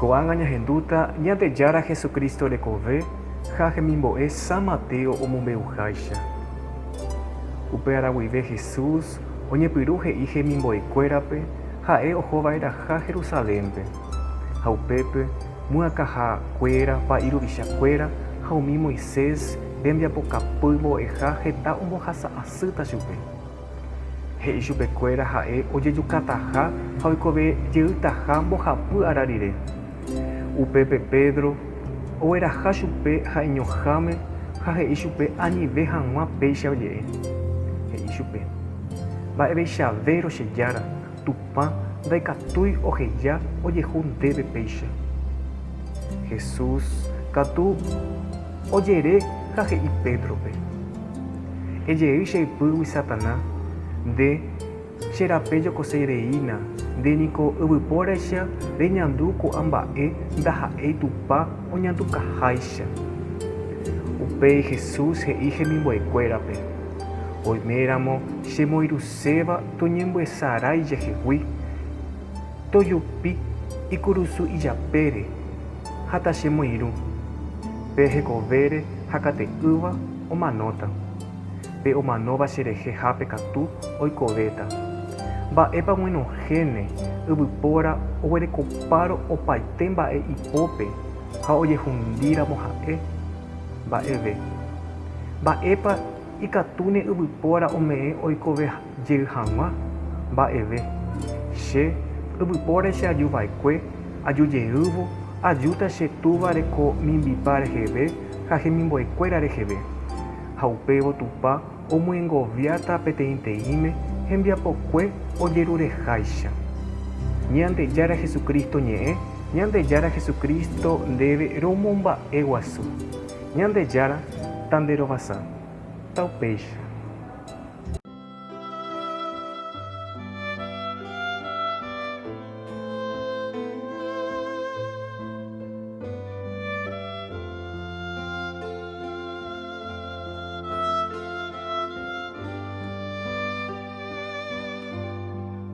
Koanga ñahenduta ñandejara Jesucristo rekove ha hemimbo'e San Mateo omombeuháicha. Upe araguive Jesús oñepyrũ he'i hemimbo'ekuérape ha'e ohova'eraha Jerusalénpe. Ha upépe myakãhakuéra pa'iruvichakuéra ha umi Moisés rembiapokapýmbo'eha heta ombohasa'asýta chupe. He'i chupekuéra ha'e ojejukataha ha oikove jeýtaha mbohapy ára rire. Upépe Pedro ogueraha chupe ha iñoháme ha he'i chupe anive hag̃ua péicha oje'e. He'i chupe: mba'eveichavérõ che jára, Tupã ndaikatúi oheja ojehu ndéve péicha. Jesús katu ojere ha he'i Pedrope: ejey che ypýgui Satanás, nde cherape jokosereína, ndéniko yvypóraicha reñandu ko'ãmba'e ndaha'éi Tupã oñandukaháicha. Upéi Jesús he'i hemimbo'ekuérape: oiméramo chemoiruséva toñembo'esarái jehegui, tojupi ikurusu ijapére ha tachemoirũ. Pe hekovére ha kate'ỹva omanóta. Pe omanóva cherehe hápe katu oikovéta. Mba'épa g̃uenohéne yvypóra oguerekopárõ opaite mba'e ipópe ha ojehundíramo ha'e. Mba'eve. Mba'épa ikatúne yvypóra ome'ẽ oikovejey hag̃ua. Mba'eve. Che yvypóraicha ajuva'ekue, ajujeývo, ajúta che túva reko mimbipa reheve ha hemimbo'ekuéra reheve. Ha upévo Tupã omyengoviáta peteĩteĩme hembiapokue ojerureháicha. Ñandejára Jesucristo ñe'ẽ, ñandejára Jesucristo ndéve romomba'e guasu. Ñandejára tanderovasa. Taupéicha.